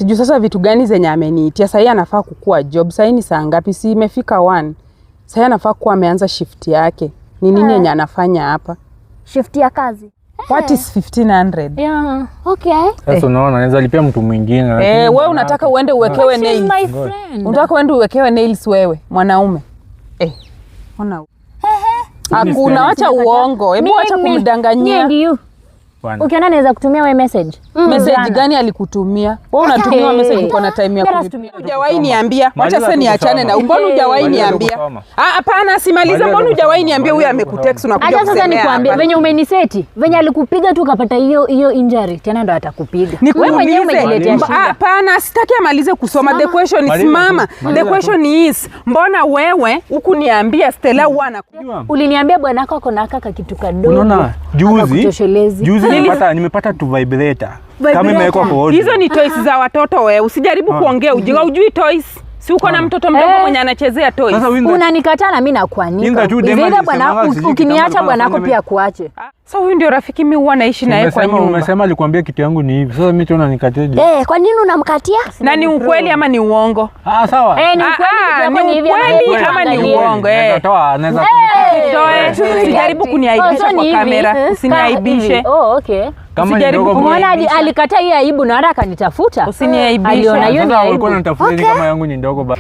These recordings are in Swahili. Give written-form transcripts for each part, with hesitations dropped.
Sijui sasa vitu gani zenye ameniitia. Sasa anafaa kukua job. Sasa ni saa ngapi? Si imefika 1. Sasa anafaa kuwa ameanza shift yake. Ni nini yenye anafanya hapa? Shift ya kazi. What is 1500? Yeah. Okay. Sasa unaona anaweza lipia mtu mwingine. Wewe unataka uende uwekewe nails. My friend. Unataka uende uwekewe nails wewe, mwanaume. Ona. Hakuna, acha uongo. Hebu acha kumdanganyia. Ndio. Ukiona naweza kutumia wewe message. Message gani alikutumia? Wewe unatumia message uko na time ya kutumia. Hujawahi niambia. Wacha sasa niachane na mbona hujawahi niambia? Hapana, simaliza. Mbona hujawahi niambia huyu amekutext unakuja kusema. Acha sasa nikwambie venye umeniseti. Venye alikupiga tu ukapata hiyo injury tena ndo atakupiga. Wewe mwenyewe umeniletea shida. Hapana, sitaki amalize kusoma. The question is mama. The question is mbona wewe huku niambia Stella wana. Uliniambia bwanako ako na kaka kitu kadogo. Unaona juzi nimepata tu vibrator. Kama imewekwa kwa audio. Hizo ni toys za watoto wewe. Usijaribu kuongea ujui toys. Si uko na mtoto mdogo mwenye anachezea toys. Unanikataa na mimi nakuanika. Ile bwana ukiniacha bwanako pia kuache. So huyu ndio rafiki mimi huwa naishi naye kwa nyumba. Umesema alikwambia kitu yangu ni hivi. Sasa mimi tena nikateje? Kwa nini unamkatia? Na ni ukweli ama ni uongo? Sawa. Ni ukweli ni ukweli ama ni uongo? Naweza Usijaribu kuniaibisha kwa kamera. Usiniaibishe. Okay. Usijaribu kumwona alikataa hii aibu na haraka nitafuta. Usiniaibishe. Aliona hiyo ni aibu. Kama yangu ni ndogo ba.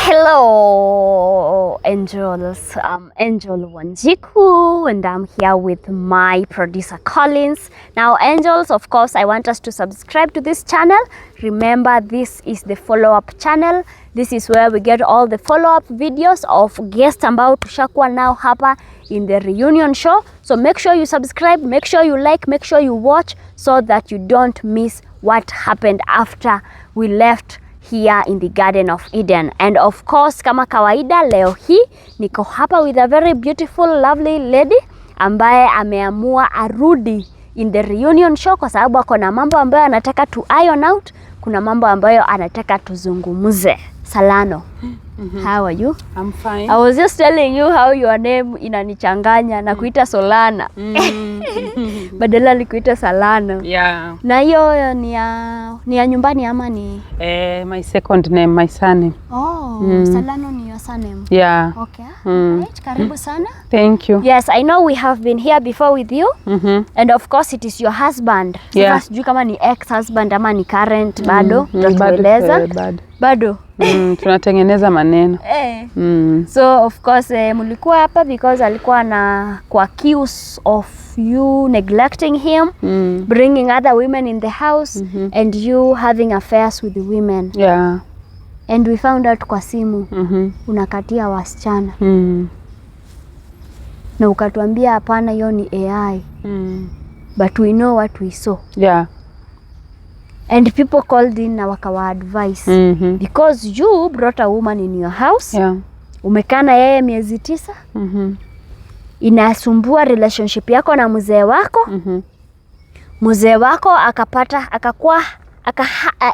Hello angels, I'm Angel Wanjiku and I'm here with my producer Collins. Now angels, of course I want us to subscribe to this channel. Remember, this is the follow-up channel. This is where we get all the follow-up videos of guests ambao tushakuwa nao hapa in the reunion show. So make sure you subscribe, make sure you like, make sure you watch so that you don't miss what happened after we left here in the Garden of Eden. And of course, kama kawaida, leo hii niko hapa with a very beautiful lovely lady ambaye ameamua arudi in the reunion show kwa sababu ako na mambo ambayo anataka to iron out, kuna mambo ambayo anataka tuzungumuze. Salano. How are you? I'm fine. I was just telling you how your name inanichanganya na kuita Solana. Badala nikuita Salano. Yeah. Na hiyo ni ya nyumbani ama ni my second name, my surname. Salano ni your surname. Yeah. Okay. Right. Karibu sana. Thank you. Yes, I know we have been here before with you. And of course it is your husband. Yeah. Sijui kama ni ex-husband ama ni current bado. Tutatueleza. Bado. Tunatengeneza maneno. So of course mlikuwa hapa because alikuwa na accuse of you neglecting him, bringing other women in the house, and you having affairs with the women. Yeah. And we found out kwa simu unakatia wasichana. Na ukatuambia hapana, hiyo ni AI. But we know what we saw. Yeah. And people called in na wakawa advice because you brought a woman in your house. Yeah. Umekaa na yeye miezi 9. Inasumbua relationship yako na mzee wako. Mzee wako akakuwa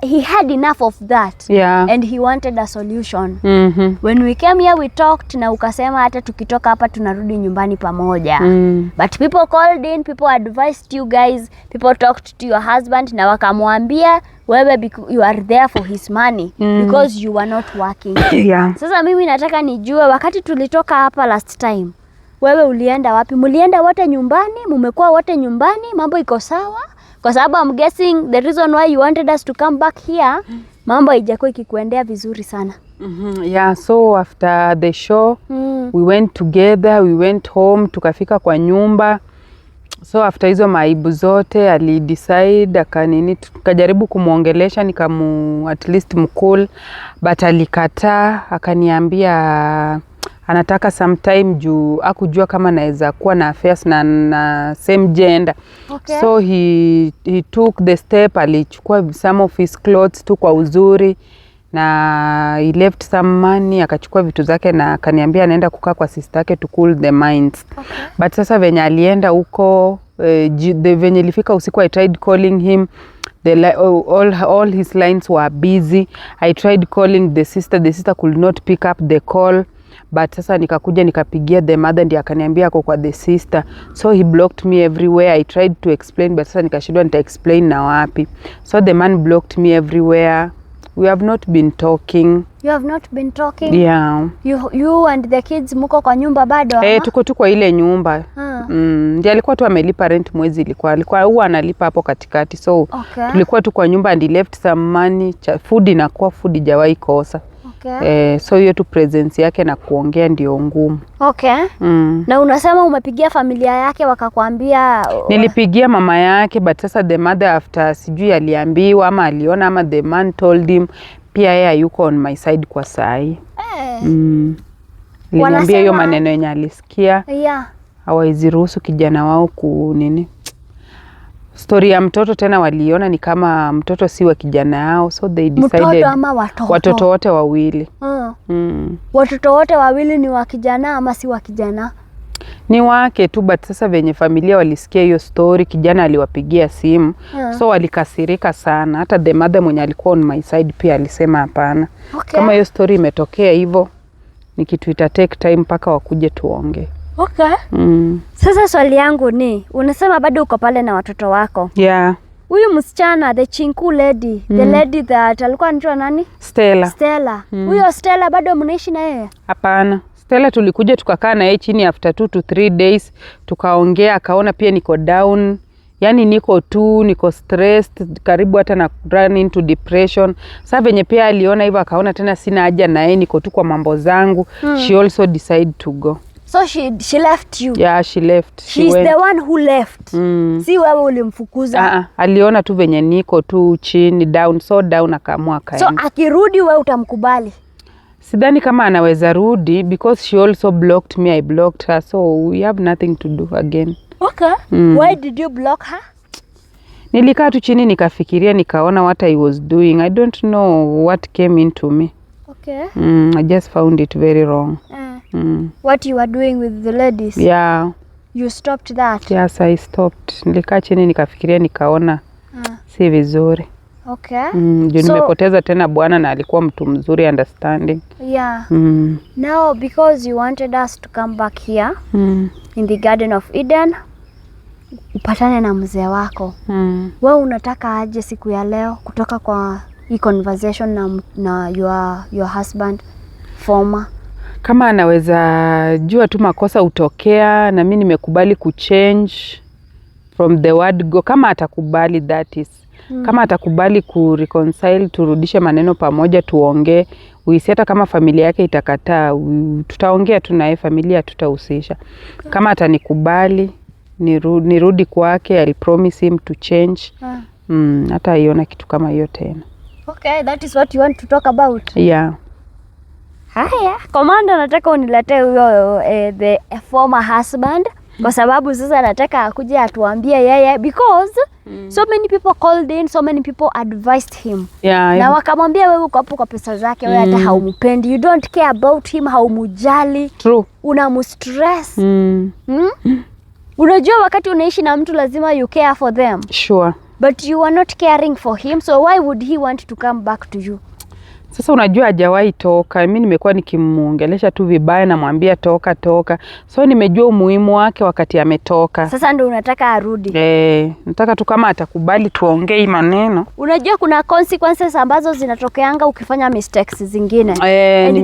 he had enough of that. Yeah. And he wanted a solution. When we came here we talked na ukasema hata tukitoka hapa tunarudi nyumbani pamoja. But people called in, people advised you guys, people talked to your husband na wakamwambia wewe you are there for his money because you were not working. Yeah. Sasa mimi nataka nijue wakati tulitoka hapa last time, wewe ulienda wapi? Mulienda wote nyumbani? Mumekuwa wote nyumbani? Mambo iko sawa? Kwa sababu I'm guessing the reason why you wanted us to come back here, mambo haijakuwa ikikuendea vizuri sana. Yeah, so after the show, we went together, we went home, tukafika kwa nyumba. So after hizo maibu zote, alidecide, tukajaribu kumuongelesha, at least mcool, but alikataa, akaniambia anataka sometime juu akujua kama naweza kuwa na affairs na same gender. Okay. So he took the step, alichukua some of his clothes tu kwa uzuri na he left some money, akachukua vitu zake na akaniambia anaenda kukaa kwa sister yake to cool the minds. Okay. But sasa venye alienda huko venye ilifika usiku, I tried calling him, all his lines were busy. I tried calling the sister could not pick up the call. But sasa nikakuja nikapigia the mother, ndiye akaniambia ako kwa the sister. So he blocked me everywhere. I tried to explain but sasa nikashindwa nita explain na wapi. So the man blocked me everywhere. We have not been talking. You have not been talking? Yeah. You and the kids muko kwa nyumba bado? Tuko tu kwa ile nyumba. Ndiye alikuwa tu amelipa rent mwezi alikuwa huwa analipa hapo katikati. So tulikuwa tu kwa nyumba and he left some money. Food inakuwa food hajawahi kosa. So hiyo tu presence yake na kuongea ndio ngumu. Na unasema umepigia familia yake wakakwambia? Nilipigia mama yake, but sasa the mother after sijui aliambiwa ama aliona ama the man told him, pia yeye yuko on my side kwa sahi. Niliambia hiyo maneno yenye alisikia. Hawezi ruhusu kijana wao nini. Story ya mtoto tena waliona ni kama mtoto si wa kijana yao, so they decided. Mtoto ama watoto? Watoto wote wawili. Watoto wote wawili ni wa kijana ama si wa kijana? Ni wake tu, but sasa venye familia walisikia hiyo story, kijana aliwapigia simu. So walikasirika sana. Hata the mother mwenye alikuwa on my side pia alisema hapana. Kama hiyo story imetokea hivyo, ni kitu ita take time mpaka wakuje tuonge. Sasa swali yangu ni, unasema bado uko pale na watoto wako? Yeah. Huyu msichana, the chinku lady, the lady that alikuwa anaitwa nani? Stella. Huyo Stella bado mnaishi na yeye? Hapana. Stella tulikuja tukakaa na yeye chini after 2 to 3 days, tukaongea, akaona pia niko down. Yani niko stressed, karibu hata na run into depression. Sasa venye pia aliona hivyo akaona tena sina haja na yeye, niko tu kwa mambo zangu. She also decided to go. So she left you? Yeah, she left. She's the one who left. Si wewe ulimfukuza? Aliona tu venye niko tu chini down, so down akaamua kaenda. So akirudi wewe utamkubali? Sidhani kama anaweza rudi because she also blocked me, I blocked her, so we have nothing to do again. Why did you block her? Nilikaa tu chini nikafikiria, nikaona what I was doing. I don't know what came into me. I just found it very wrong. What you were doing with the ladies? Yeah. You stopped that? Yes, I stopped. Nilikaa chini nikafikiria, nikaona si vizuri. Juu nimepoteza tena bwana na alikuwa mtu mzuri, understanding. Now because you wanted us to come back here in the Garden of Eden, upatane na mzee wako. Wewe unataka aje siku ya leo kutoka kwa hii conversation na your husband former? Kama anaweza jua tu makosa utokea na mimi nimekubali kuchange from the word go, kama atakubali that is. Kama atakubali kureconcile, turudishe maneno pamoja, tuongee. Hata kama familia yake itakataa, tutaongea tu naye, familia tutahusisha. Kama atanikubali, nirudi kwake, I'll promise him to change. Hata aiona kitu kama hiyo tena. That is what you want to talk about? Yeah. Haya, Komanda, nataka uniletee huyo the former husband, kwa sababu sasa nataka akuje atuambie yeye, because so many people called in, so many people advised him. Na wakamwambia wewe uko hapo kwa pesa zake, wewe hata haumpendi, you don't care about him, haumujali. True. Unamustress. Unajua wakati unaishi na mtu lazima you care for them. Sure. But you are not caring for him, so why would he want to come back to you? Sasa unajua hajawahi toka. Mimi nimekuwa nikimuongelesha tu vibaya, namwambia toka. So nimejua umuhimu wake wakati ametoka. Sasa ndio unataka arudi? Nataka tu kama atakubali tuongee maneno. Unajua kuna consequences ambazo zinatokeanga ukifanya mistakes zingine.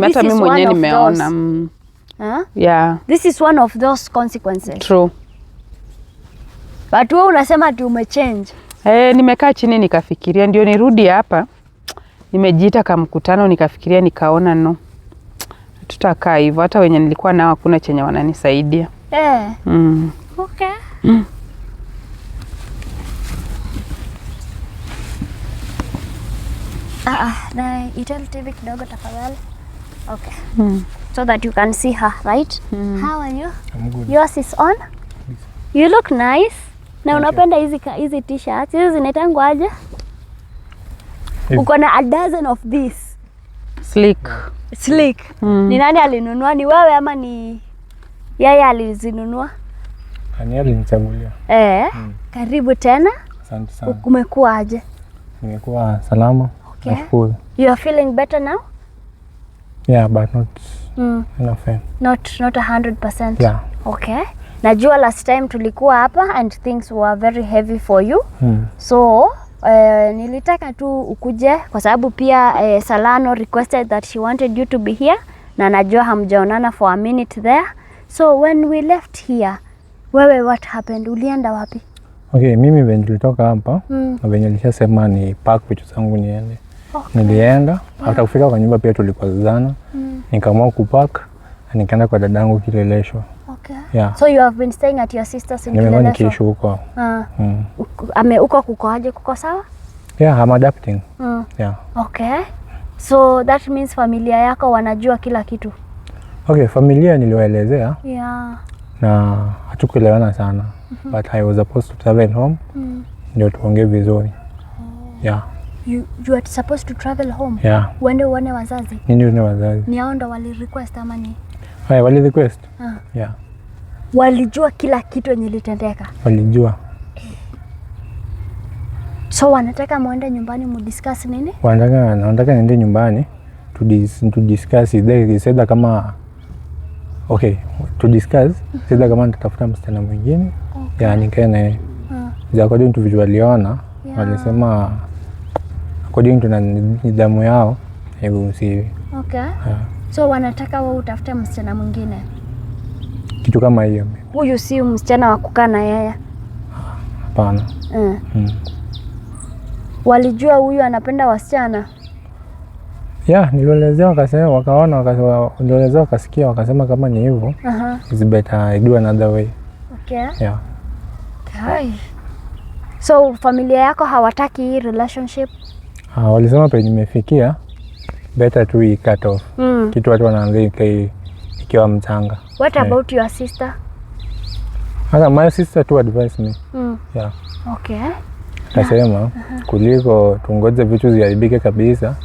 Hata mimi mwenyewe nimeona. Yeah. This is one of those consequences. True. But wewe unasema tu umechange. Nimekaa chini nikafikiria ndio nirudi hapa. Nimejiita kama mkutano, nikafikiria, nikaona no, tutakaa hivyo. Hata wenye nilikuwa nao hakuna chenye wananisaidia. Na itel TV kidogo tafadhali. So that you can see her, right? How are you? I'm good. Yours is on? You look nice. Na unapenda hizi t-shirts. Hizi zinaitangwa aje? Uko na a dozen of this. Slick. Ni nani alinunua? Ni wewe ama ni yeye alizinunua? Ani alinichagulia. Karibu tena. Asante sana. Umekuwa aje? Nimekuwa salama. Nashukuru. You are feeling better now? Yeah, but not enough. Not 100%. Yeah. Okay. Najua last time tulikuwa hapa and things were very heavy for you. So nilitaka tu ukuje kwa sababu pia Salano requested that she wanted you to be here na najua hamjaonana for a minute there. So when we left here, wewe what happened? Ulienda wapi? Okay, mimi venye tulitoka hapa na venye nilishasema ni park vitu zangu niende. Okay. Nilienda, hata kufika kwa nyumba pia tulikozana. Nikaamua kupark na nikaenda kwa dadangu Kileleshwa. Okay. Yeah. So you have been staying at your sister's in Kileleshwa? Nimekuwa nikiishi huko. Uko kukoaje, kuko sawa? Yeah, I'm adapting. Yeah. Okay. So that means familia yako wanajua kila kitu? Okay, familia niliwaelezea. Yeah. Na hatukuelewana sana. But I was supposed to travel home. Ndio tuongee vizuri. Yeah. You are supposed to travel home? Yeah. Uende uone wazazi? Nini wazazi? Ni hao ndo wali request ama ni? Hai, wali request? Yeah. Walijua kila kitu yenye litendeka? Walijua. So wanataka muende nyumbani mudiscuss nini? Wanataka niende nyumbani to discuss is kama okay, to discuss sida kama nitatafuta msichana mwingine. Okay. Ya nikae naye. According to visual waliona, walisema according to nidhamu yao hairuhusiwi. Okay. Yeah. So wanataka wewe utafute msichana mwingine. Kitu kama hiyo. Huyu si msichana wa kukaa na yeye. Hapana. Walijua huyu anapenda wasichana? Yeah, nilielezea wakasema, wakaona, nilielezea wakasikia, wakasema kama ni hivyo, it's better I do another way. Okay. Yeah. Okay. So familia yako hawataki hii relationship? Walisema penye nimefikia better to be cut off. Kitu watu wanaanza ikiwa mchanga. What about your sister? My sister to advise me. Yeah. Okay. Kasema kuliko tungoje vitu ziharibike kabisa,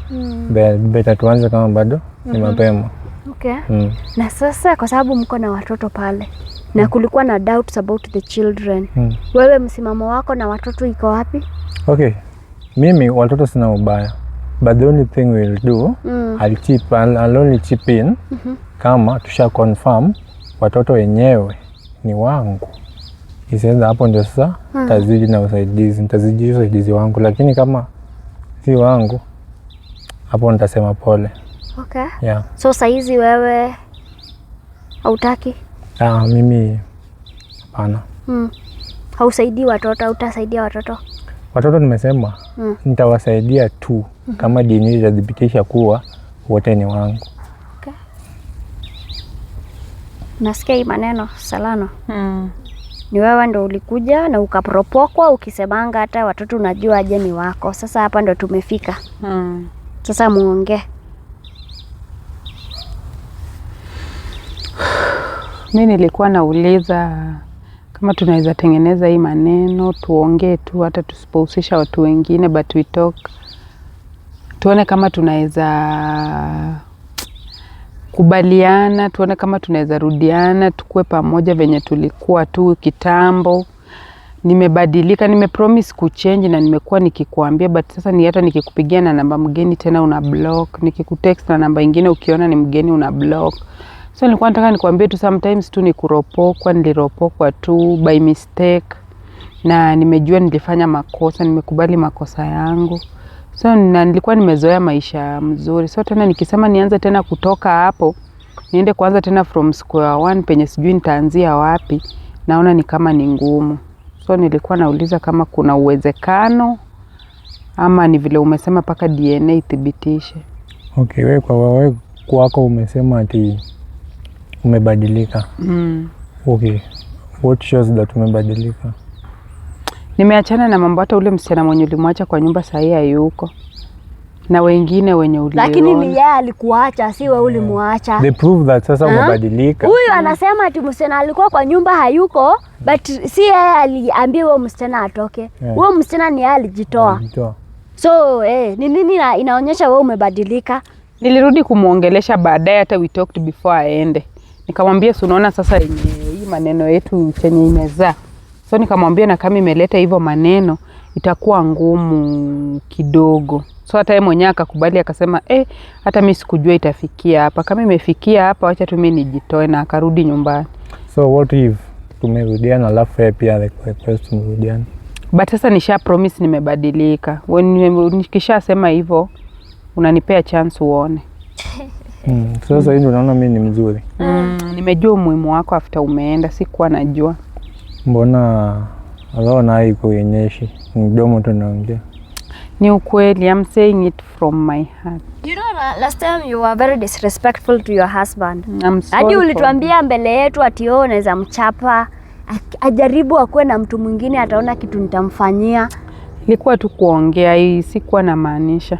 better tuanze kama bado ni mapema. Okay. Na sasa kwa sababu mko na watoto pale na kulikuwa na doubts about the children. Wewe msimamo wako na watoto iko wapi? Okay. Mimi watoto sina ubaya. But the only thing we'll do, I'll only chip in kama tusha confirm watoto wenyewe ni wangu. Isienda hapo ndio sasa tazidi na usaidizi, nitazidi usaidizi wangu, lakini kama si wangu hapo nitasema pole. Okay. Yeah. So saizi wewe hautaki? Mimi hapana. Hausaidii watoto, utasaidia watoto? Watoto nimesema nitawasaidia tu kama dini itadhibitisha kuwa wote ni wangu. Okay. Nasikia hii maneno Salano. Ni wewe ndo ulikuja na ukapropokwa ukisemanga hata watoto unajua aje ni wako. Sasa hapa ndo tumefika. Sasa muongee. Mimi nilikuwa nauliza kama tunaweza tengeneza hii maneno, tuongee tu hata tusipohusisha watu wengine, but we talk. Tuone kama tunaweza kubaliana, tuone kama tunaweza rudiana, tukue pamoja venye tulikuwa tu kitambo. Nimebadilika, nimepromise kuchange na nimekuwa nikikuambia, but sasa ni hata nikikupigia na namba mgeni tena una block, nikikutext na namba nyingine ukiona ni mgeni una block. So nilikuwa nataka nikwambie tu sometimes tu nikuropokwa, niliropokwa tu by mistake na nimejua nilifanya makosa, nimekubali makosa yangu. So nilikuwa nimezoea maisha mzuri. So tena nikisema nianze tena kutoka hapo, niende kuanza tena from square one penye sijui nitaanzia wapi, naona ni kama ni ngumu. So nilikuwa nauliza kama kuna uwezekano ama ni vile umesema paka DNA ithibitishe. Okay, wewe kwako umesema ati umebadilika. Okay. What shows that umebadilika? Nimeachana na mambo, hata ule msichana mwenye ulimwacha kwa nyumba sahi hayuko. Na wengine wenye uliona. Lakini ni yeye alikuacha, si wewe ulimwacha. They prove that sasa umebadilika. Huyu anasema ati msichana alikuwa kwa nyumba hayuko, but si yeye aliambia wewe msichana atoke. Wewe msichana ni yeye alijitoa. So ni nini inaonyesha wewe umebadilika? Nilirudi kumuongelesha baadaye, hata we talked before aende. Nikamwambia si unaona sasa hii maneno yetu chenye imezaa. So nikamwambia na kama imeleta hivyo maneno itakuwa ngumu kidogo. So hata yeye mwenyewe akakubali, akasema hata mimi sikujua itafikia hapa. Kama imefikia hapa acha tu mimi nijitoe, na akarudi nyumbani. So what if tumerudiana alafu pia request tumerudiana? But sasa nisha promise nimebadilika. Nikisha sema hivyo unanipea chance uone. Sasa hivi unaona mimi ni mzuri. Nimejua umuhimu wako after umeenda, sikuwa najua. Mbona leo naye kuyenyeshi mdomo tunaongea? Ni ukweli, I'm saying it from my heart. You know, last time you were very disrespectful to your husband. I'm sorry. Hadi ulituambia mbele yetu ati wewe unaweza mchapa, ajaribu akuwe na mtu mwingine ataona kitu nitamfanyia. Ilikuwa tu kuongea, hii sikuwa na maanisha.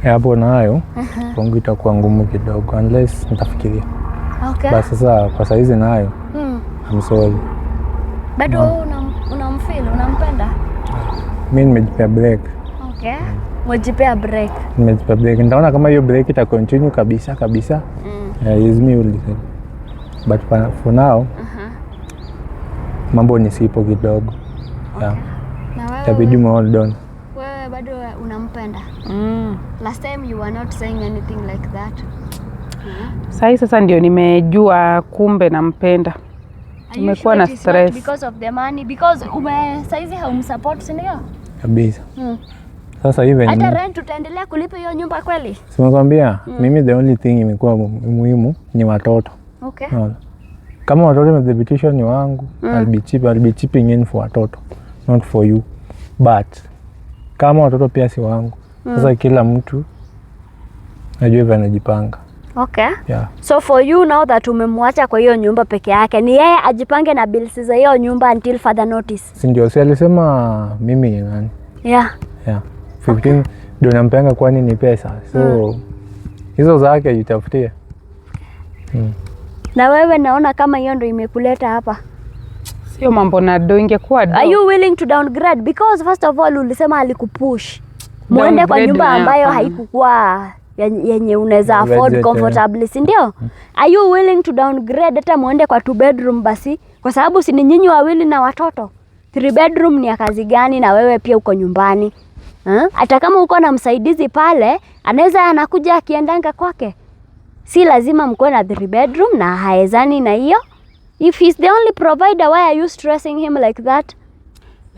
Hapo nayo kwangu itakuwa ngumu kidogo unless nitafikiria. Okay. Basi sasa kwa saizi nayo I'm sorry. Bado unamfeel, unampenda? Mimi nimejipea break. Okay. Mjipea break. Nimejipea break. Nitaona kama hiyo break ita continue kabisa. Is me will listen. But for now mambo ni sipo kidogo. Yeah. Na wewe Itabidi hold on. Wewe bado unampenda? Last time you were not saying anything like that. Sasa ndio nimejua kumbe nampenda. Nimekuwa na stress because of the money, because saizi haumsupport, si ndio? Kabisa. Sasa even hata rent tutaendelea kulipa hiyo nyumba kweli? Simekwambia mimi the only thing imekuwa muhimu ni watoto. Okay. Kama watoto wamethibitishwa ni wangu, I'll be chipping in for watoto, not for you. But kama watoto pia si wangu, sasa kila mtu najua hivyo anajipanga. Okay. Yeah. So for you now that umemwacha kwa hiyo nyumba peke yake, ni yeye ajipange na bills za hiyo nyumba until further notice. Si ndio? Si alisema mimi ni nani? Yeah. 15 ndio nampanga, kwani ni pesa. So hizo zake jitafutie. Na wewe naona kama hiyo ndio imekuleta hapa. Sio mambo na do, ingekuwa do. Are you willing to downgrade? Because first of all ulisema alikupush muende kwa nyumba ambayo haikukuwa yenye unaweza afford comfortably, si ndio? Are you willing to downgrade hata muende kwa 2 bedroom basi? Kwa sababu si ni nyinyi wawili na watoto. 3 bedroom ni ya kazi gani na wewe pia uko nyumbani? Hata kama uko na msaidizi pale, anaweza anakuja akiendanga kwake. Si lazima mko na 3 bedroom na haezani na hiyo. If he's the only provider, why are you stressing him like that?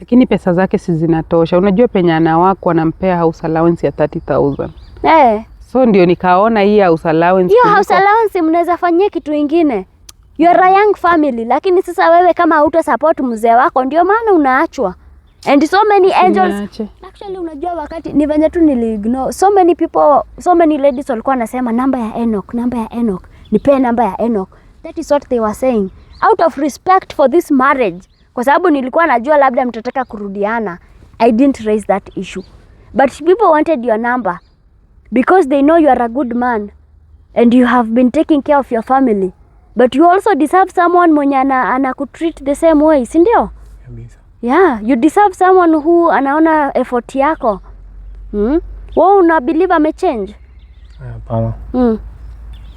Lakini pesa zake si zinatosha. Unajua penyana wako anampea house allowance ya 30,000. So ndio nikaona hii house allowance. Hiyo house allowance mnaweza fanyia kitu kingine. You are a young family, lakini sasa wewe kama hauta support mzee wako ndio maana unaachwa. And so many angels. Actually unajua wakati ni venye tu niliignore. So many people, so many ladies walikuwa nasema namba ya Enoch, nipe namba ya Enoch. That is what they were saying. Out of respect for this marriage. Kwa sababu nilikuwa najua labda mtataka kurudiana. I didn't raise that issue. But people wanted your number. Because they know you are a good man. And you have been taking care of your family. But you also deserve someone mwenye anakutreat the same way, si ndio? Yeah, you deserve someone who anaona effort yako. Wewe una believe amechange? Hapana.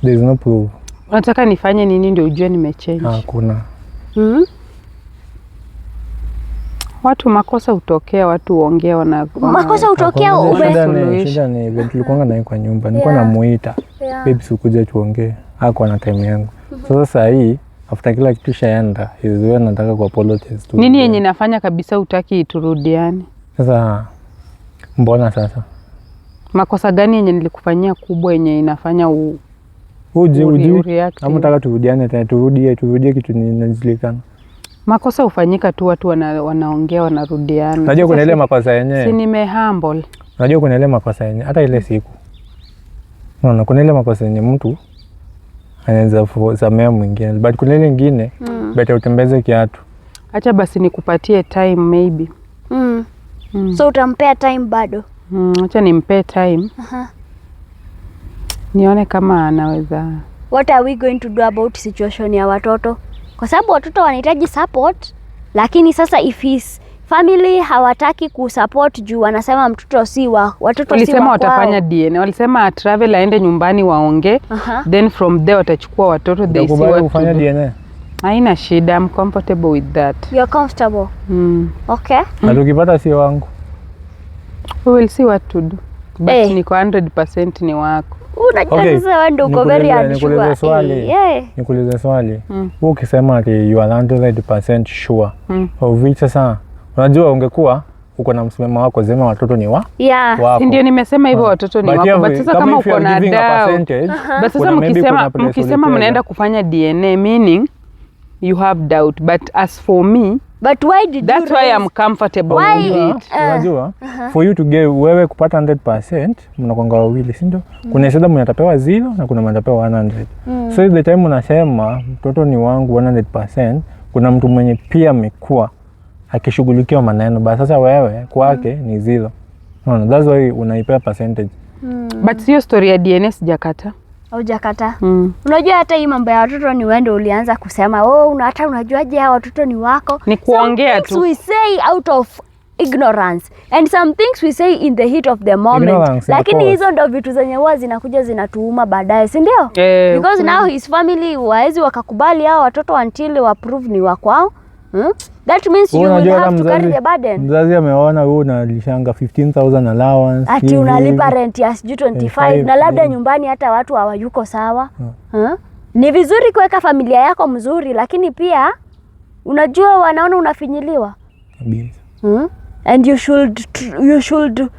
There is no proof. Unataka nifanye nini ndio ujue nimechange? Hakuna. Watu makosa hutokea, watu huongea makosa hutokea. Shida ni vile tulikuwa naye kwa nyumba. Nilikuwa namuita. Babe sikuja tuongee. Hakuwa na time yangu. Sasa hii after kila kitu shaenda, hizo nataka ku apologize tu. Nini yenye nafanya kabisa utaki turudiane? Sasa mbona sasa? Makosa gani yenye nilikufanyia kubwa yenye inafanya uje ama nataka turudiane tena, turudie kitu ninajulikana? Makosa hufanyika tu, watu wanaongea wanarudiana. Unajua kuna ile makosa yenyewe. Si humble. Unajua kuna ile makosa yenyewe hata ile siku. Unaona kuna ile makosa yenyewe mtu anaweza kusamea mwingine, but kuna ile nyingine better utembeze kiatu. Acha basi nikupatie time maybe. So utampea time bado? Acha nimpe time. Nione kama anaweza. What are we going to do about situation ya watoto? Kwa sababu watoto wanahitaji support, lakini sasa if his family hawataki kusupport juu wanasema mtoto si wa watoto. Walisema watafanya DNA. Walisema travel aende nyumbani waonge. Then from there watachukua watoto they see what to do. DNA. Haina shida, I'm comfortable with that. You're comfortable? Okay. Na tukipata si wangu. We will see what to do. But niko 100% ni wako. Unajua sasa wewe ndio uko very unsure. Nikuulize swali. Wewe ukisema ati you are 100% sure of which sasa unajua ungekuwa uko na msimamo wako sema watoto ni wako. Ndio nimesema hivyo watoto ni wako. But sasa kama uko na doubt. But sasa mkisema mnaenda kufanya DNA meaning you have doubt. But as for me, but why did that's why I'm comfortable with it. Unajua for you to get wewe kupata 100% mnakonga wawili, si ndio? Kuna shida mnatapewa 0 na kuna mnatapewa 100. So the time unasema mtoto ni wangu 100%, kuna mtu mwenye pia amekuwa akishughulikia maneno, basi sasa wewe kwake ni 0. No, that's why unaipea percentage. But sio story ya DNA sijakata. Hujakata. Unajua hata hii mambo ya watoto ni wewe ndio ulianza kusema, hata unajuaje hao watoto ni wako? Ni kuongea tu. We say out of ignorance and some things we say in the heat of the moment. Lakini hizo ndio vitu zenye huwa zinakuja zinatuuma baadaye, si ndio? Because now his family waezi wakakubali hao watoto until wa prove ni wa kwao. That means you will have to carry the burden. Mzazi ameona wewe unalishanga 15,000 allowance. Ati unalipa rent ya 25 na labda nyumbani hata watu hawayuko sawa. Ni vizuri kuweka familia yako mzuri, lakini pia unajua wanaona unafinyiliwa. And you should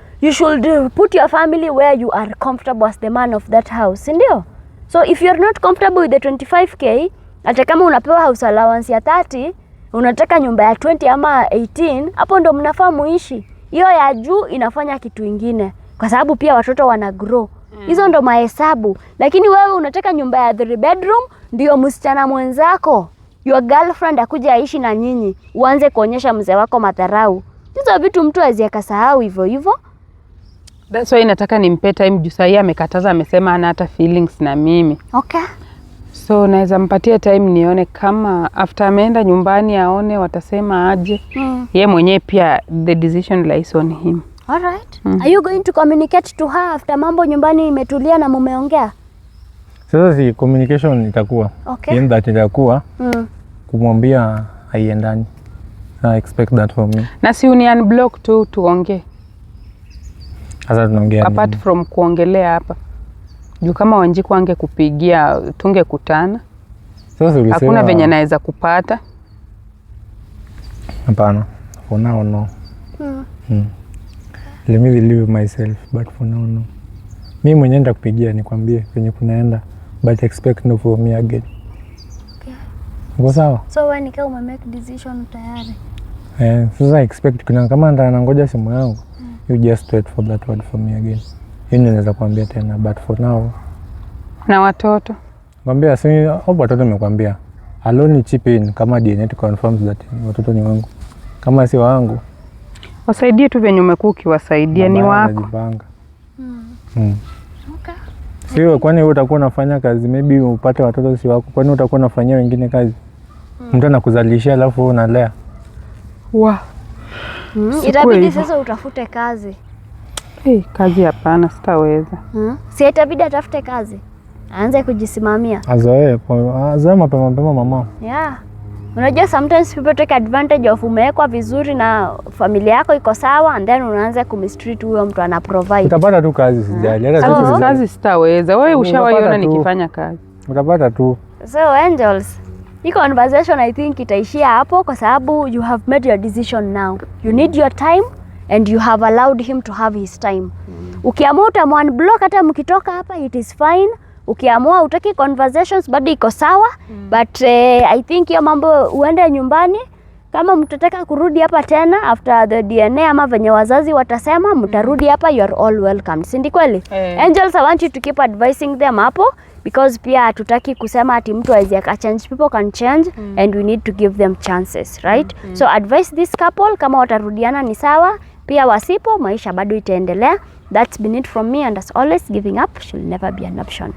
put your family where you are comfortable as the man of that house, ndio? So if you're not comfortable with the 25k, hata kama unapewa house allowance ya 30, unataka nyumba ya 20 ama 18, hapo ndo mnafaa muishi. Hiyo ya juu inafanya kitu ingine, kwa sababu pia watoto wana grow. Hizo ndo mahesabu. Lakini wewe unataka nyumba ya 3 bedroom, ndio msichana mwenzako, your girlfriend akuja aishi na nyinyi, uanze kuonyesha mzee wako madharau. Hizo vitu mtu aziyakasahau hivyo hivyo. That's why nataka nimpe time juu sasa amekataza, amesema ana hata feelings na mimi. Okay. So naweza mpatia time nione kama after ameenda nyumbani aone watasema aje. Yeye mwenyewe pia the decision lies on him. All right. Are you going to communicate to her after mambo nyumbani imetulia na mumeongea? Sasa si communication itakuwa. Okay. In that itakuwa kumwambia haiendani. I expect that from me. Na si uni unblock tu tuongee. Sasa tunaongea. Apart from kuongelea hapa. Juu kama Wanjiku angekupigia tungekutana. Sasa ulisema hakuna venye naweza kupata. Hapana. For now no. Let me believe myself, but for now no. Mimi mwenyewe nitakupigia nikwambie venye kunaenda, but expect no for me again. Okay. Sawa? So when you make decision tayari. Sasa expect kuna kama nangoja simu yangu. You just wait for that word from me again. Yini naweza kuambia tena, but for now. Na watoto? Kwambia sisi au watoto nimekwambia. Alone chip in kama DNA to confirm that watoto ni wangu. Kama si wangu, wasaidie tu venye umekuwa ukiwasaidia, ni wako. Okay. Sio kwani wewe utakuwa unafanya kazi maybe upate watoto si wako, kwani utakuwa unafanyia wengine kazi? Mtu anakuzalishia alafu unalea. Itabidi sasa utafute kazi. Kazi hapana, sitaweza. Si itabidi atafute kazi. Aanze kujisimamia. Azoe mapema mama. Yeah. Unajua sometimes people take advantage of umewekwa vizuri na familia yako iko sawa, and then unaanza kumistreat huyo mtu ana provide. Utapata tu kazi sijali. Hata kazi sitaweza. Wewe ushawaiona nikifanya kazi. Utapata tu. So Angels, hii conversation I think itaishia hapo kwa sababu you have made your decision now. You need your time and you have allowed him to have his time. Ukiamua utamwanblock hata mkitoka hapa it is fine. Ukiamua utaki conversations bado iko sawa. But I think hiyo mambo uende nyumbani. Kama mtataka kurudi hapa tena after the DNA ama venye wazazi watasema mtarudi hapa, you are all welcome. Si ndi kweli? Angels, I want you to keep advising them hapo, because pia hatutaki kusema ati mtu hawezi change. People can change and we need to give them chances, right? So advise this couple, kama watarudiana ni sawa, pia wasipo maisha bado itaendelea. That's been it from me, and as always, giving up should never be an option.